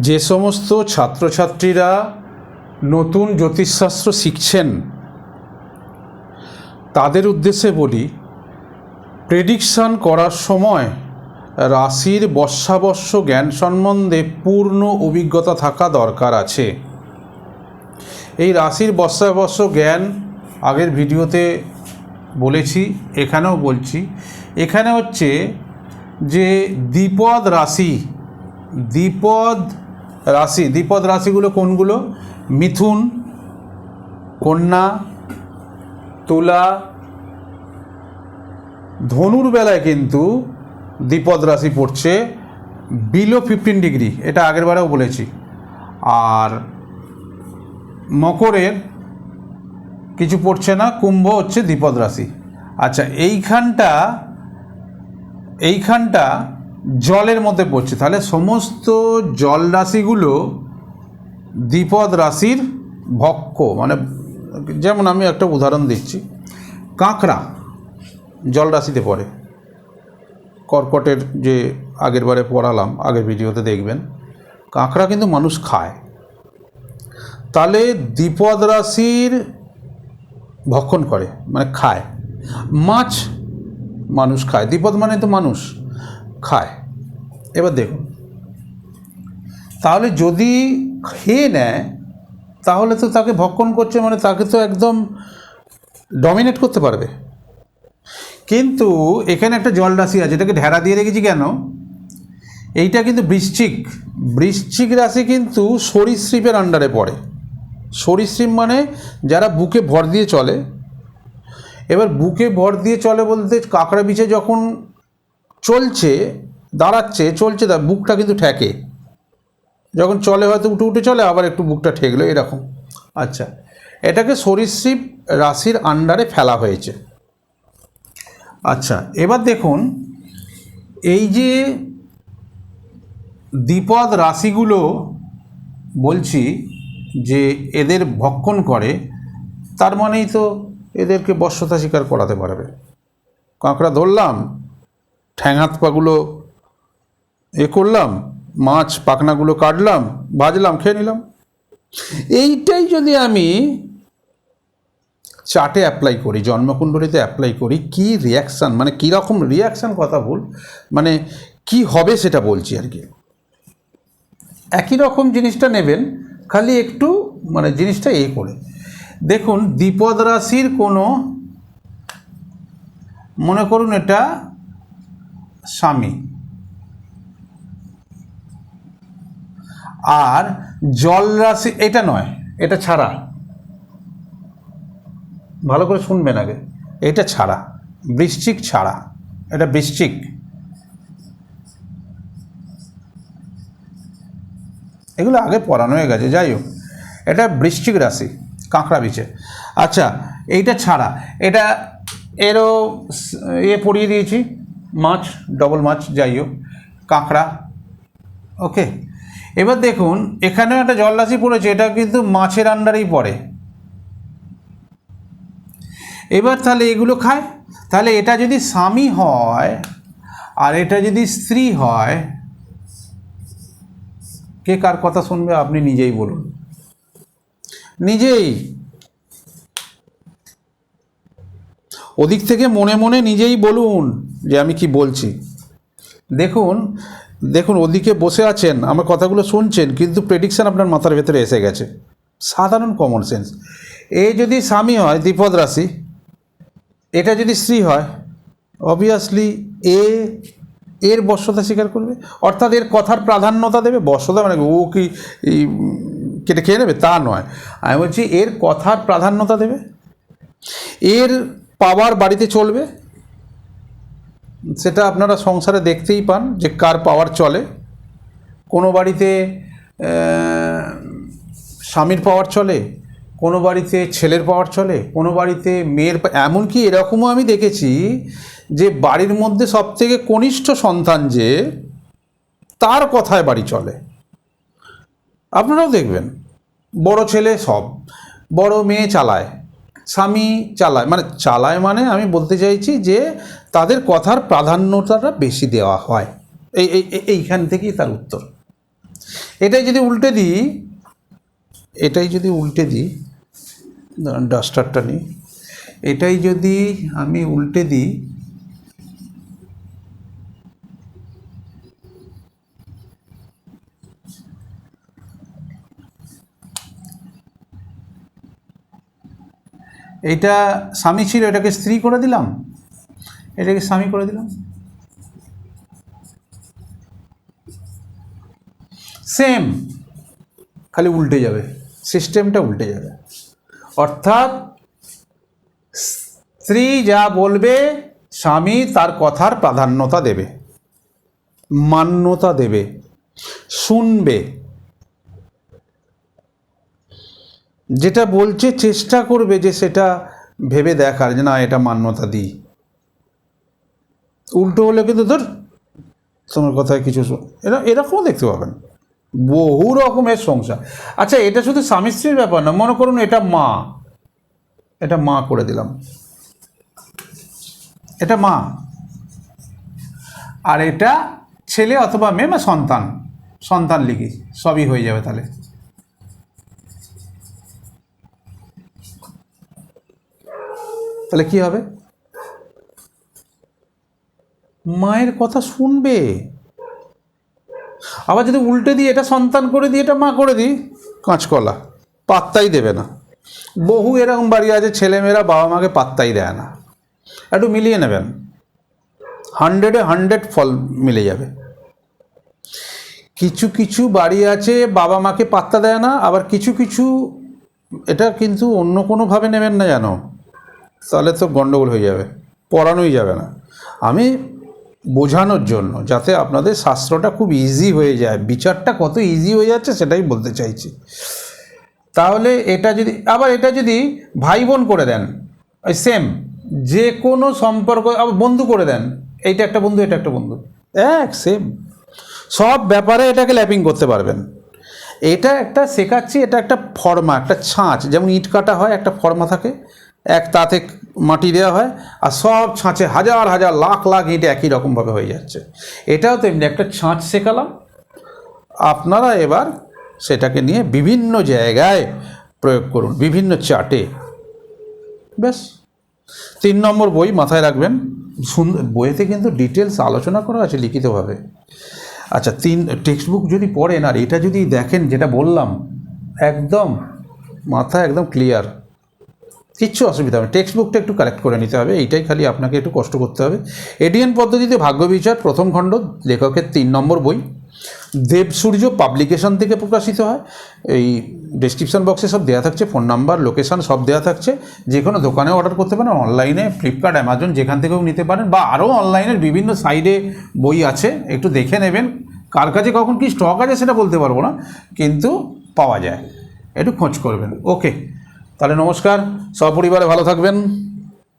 যে সমস্ত ছাত্রছাত্রীরা নতুন জ্যোতিষশাস্ত্র শিখছেন তাদের উদ্দেশ্যে বলি, প্রেডিকশান করার সময় রাশির বর্ষাবর্ষ জ্ঞান সম্বন্ধে পূর্ণ অভিজ্ঞতা থাকা দরকার আছে। এই রাশির বর্ষাবর্ষ জ্ঞান আগের ভিডিওতে বলেছি, এখানেও বলছি। এখানে হচ্ছে যে দ্বিপদ রাশিগুলো কোনগুলো? মিথুন, কন্যা, তুলা, ধনুর বেলায় কিন্তু দ্বিপদ রাশি পড়ছে বিলো 15 ডিগ্রি, এটা আগের বারেও বলেছি। আর মকরের কিছু পড়ছে না, কুম্ভ হচ্ছে দ্বিপদ রাশি। আচ্ছা, এইখানটা জলের মধ্যে পড়ছে, তাহলে সমস্ত জল রাশিগুলো দ্বিপদ রাশির ভক্ষ। মানে যেমন আমি একটা উদাহরণ দিচ্ছি, কাঁকড়া জল রাশিতে পড়ে। কর্কটের যে আগের বারে পড়ালাম, আগের ভিডিওতে দেখবেন, কাঁকড়া কিন্তু মানুষ খায়। তাহলে দ্বিপদ রাশির ভক্ষণ করে, মানে খায়। মাছ মানুষ খায়, দ্বিপদ মানে তো মানুষ খায়। এবার দেখুন, তাহলে যদি খেয়ে নেয় তাহলে তো তাকে ভক্ষণ করছে, মানে তাকে তো একদম ডমিনেট করতে পারবে। কিন্তু এখানে একটা জল রাশি আছে, এটাকে ঢেরা দিয়ে রেখেছি কেন? এইটা কিন্তু বৃশ্চিক রাশি কিন্তু সরীসৃপের আন্ডারে পড়ে। সরীসৃপ মানে যারা বুকে ভর দিয়ে চলে। এবার বুকে ভর দিয়ে চলে বলতে কাঁকড়া বিছে যখন চলছে তার বুকটা কিন্তু ঠেকে, যখন চলে হয়তো উঠে চলে, আবার একটু বুকটা ঠেকলো এরকম। আচ্ছা, এটাকে সরীসৃপ রাশির আন্ডারে ফেলা হয়েছে। আচ্ছা, এবার দেখুন, এই যে দ্বিপদ রাশিগুলো বলছি যে এদের ভক্ষণ করে, তার মানেই তো এদেরকে বশ্যতা স্বীকার করাতে পারবে। কাঁকড়া ধরলাম, ঠ্যাং হাত পাগুলো করলাম, মাছ পাখনাগুলো কাটলাম, ভাজলাম, খেয়ে নিলাম। এইটাই যদি আমি চার্টে অ্যাপ্লাই করি, জন্মকুণ্ডলিতে অ্যাপ্লাই করি, কি রিয়াকশান, মানে কীরকম রিয়াকশান, কথা ভুল, মানে কি হবে সেটা বলছি আর কি। একই রকম জিনিসটা নেবেন, খালি একটু মানে জিনিসটা করে দেখুন। দ্বিপদ রাশির কোনো, মনে করুন এটা স্বামী, আর জল রাশি এটা নয়, এটা ছাড়া, ভালো করে শুনবেন আগে, এটা ছাড়া, বৃশ্চিক ছাড়া, এটা বৃশ্চিক। এগুলো আগে পড়ানো হয়ে গেছে, যাই হোক, এটা বৃশ্চিক রাশি, কাঁকড়া বিছে। আচ্ছা, এইটা ছাড়া এটা এরও পড়িয়ে দিয়েছি, মাছ, ডবল মাছ, যাই হোক, কাঁকড়া, ওকে। এবার দেখুন, এখানেও একটা জল রাশি পড়েছে, এটা কিন্তু মাছের আন্ডারেই পড়ে। এবার তাহলে এগুলো খায়, তাহলে এটা যদি স্বামী হয় আর এটা যদি স্ত্রী হয়, কে কার কথা শুনবে আপনি নিজেই বলুন, নিজেই ওদিক থেকে মনে মনে নিজেই বলুন যে আমি কি বলছি। দেখুন ওদিকে বসে আছেন, আমার কথাগুলো শুনছেন, কিন্তু প্রেডিকশান আপনার মাথার ভেতরে এসে গেছে, সাধারণ কমন সেন্স। এ যদি স্বামী হয় দ্বিপদ রাশি, এটা যদি স্ত্রী হয়, অবভিয়াসলি এর বশ্যতা স্বীকার করবে, অর্থাৎ এর কথার প্রাধান্যতা দেবে। বশ্যতা মানে ও কি কেটে খেয়ে নেবে তা নয়, আমি বলছি এর কথার প্রাধান্যতা দেবে, এর পাওয়ার বাড়িতে চলবে। সেটা আপনারা সংসারে দেখতেই পান যে কার পাওয়ার চলে। কোনো বাড়িতে স্বামীর পাওয়ার চলে, কোনো বাড়িতে ছেলের পাওয়ার চলে, কোনো বাড়িতে মেয়ের, এমনকি এরকমও আমি দেখেছি যে বাড়ির মধ্যে সবথেকে কনিষ্ঠ সন্তান যে, তার কথায় বাড়ি চলে। আপনারাও দেখবেন, বড় ছেলে সব, বড় মেয়ে চালায়, স্বামী চালায় মানে আমি বলতে চাইছি যে তাদের কথার প্রাধান্যতাটা বেশি দেওয়া হয়। এইখান থেকেই তার উত্তর। এটাই যদি উল্টে দিই, দাঁড়ান ডাস্টারটা নিই, এটাই যদি আমি উল্টে দিই, এটা স্বামী ছিল, এটাকে স্ত্রী করে দিলাম, এটাকে স্বামী করে দিলাম, সেম, খালি উল্টে যাবে, সিস্টেমটা উল্টে যাবে। অর্থাৎ স্ত্রী যা বলবে স্বামী তার কথার প্রাধান্যতা দেবে, মান্যতা দেবে, শুনবে, যেটা বলছে চেষ্টা করবে যে সেটা ভেবে দেখার যে না এটা মান্যতা দিই। উল্টো হলে কিন্তু ধর তোমার কথায় কিছু এরকমও দেখতে পাবেন, বহু রকমের সংসার। আচ্ছা, এটা শুধু স্বামী স্ত্রীর ব্যাপার না, মনে করুন এটা মা করে দিলাম, এটা মা, আর এটা ছেলে অথবা মেয়ে বা সন্তান লিখি, সবই হয়ে যাবে। তাহলে কি হবে? মায়ের কথা শুনবে। আবার যদি উল্টে দিই, এটা সন্তান করে দিই, এটা মা করে দিই, কাঁচকলা, পাত্তাই দেবে না। বহু এরকম বাড়ি আছে ছেলেমেয়েরা বাবা মাকে পাত্তাই দেয় না। একটু মিলিয়ে নেবেন, 100-এ 100 ফল মিলে যাবে। কিছু কিছু বাড়ি আছে বাবা মাকে পাত্তা দেয় না, আবার কিছু এটা কিন্তু অন্য কোনোভাবে নেবেন না জানো, তাহলে তো গণ্ডগোল হয়ে যাবে, পড়ানোই যাবে না। আমি বোঝানোর জন্য, যাতে আপনাদের শাস্ত্রটা খুব ইজি হয়ে যায়, বিচারটা কত ইজি হয়ে যাচ্ছে সেটাই বলতে চাইছি। তাহলে এটা যদি ভাই বোন করে দেন, ওই সেম, যে কোনো সম্পর্ক, আবার বন্ধু করে দেন, এইটা একটা বন্ধু, এটা একটা বন্ধু, সেম, সব ব্যাপারে এটাকে ল্যাপিং করতে পারবেন। এটা একটা শেখাচ্ছি, এটা একটা ফর্মা, একটা ছাঁচ, যেমন ইট কাটা হয় একটা ফর্মা থাকে, তাতে মাটি দেওয়া হয়, আর সব ছাঁচে হাজার হাজার লাখ লাখ ইট একই রকমভাবে হয়ে যাচ্ছে। এটাও তেমনি একটা ছাঁচ শেখালাম, আপনারা এবার সেটাকে নিয়ে বিভিন্ন জায়গায় প্রয়োগ করুন, বিভিন্ন চার্টে। ব্যাস, 3 নম্বর বই মাথায় রাখবেন। বইতে কিন্তু ডিটেলস আলোচনা করা আছে লিখিতভাবে। আচ্ছা, টেক্সট বুক যদি পড়েন আর এটা যদি দেখেন, যেটা বললাম, একদম মাথা একদম ক্লিয়ার, কিচ্ছু অসুবিধা হবে। টেক্সট বুকটা একটু কালেক্ট করে নিতে হবে, এইটাই খালি আপনাকে একটু কষ্ট করতে হবে। এডিএন পদ্ধতিতে ভাগ্যবিচার প্রথম খণ্ড, লেখকের 3 নম্বর বই, দেবসূর্য পাবলিকেশন থেকে প্রকাশিত হয়। এই ডেসক্রিপশন বক্সে সব দেওয়া থাকছে, ফোন নাম্বার, লোকেশান সব দেওয়া থাকছে। যে কোনো দোকানে অর্ডার করতে পারেন, অনলাইনে ফ্লিপকার্ট, অ্যামাজন, যেখান থেকেও নিতে পারেন, বা আরও অনলাইনের বিভিন্ন সাইটে বই আছে, একটু দেখে নেবেন। কার কাছে কখন কী স্টক আছে সেটা বলতে পারবো না, কিন্তু পাওয়া যায়, একটু খোঁজ করবেন। ওকে, তাহলে নমস্কার, সপরিবারে ভালো থাকবেন।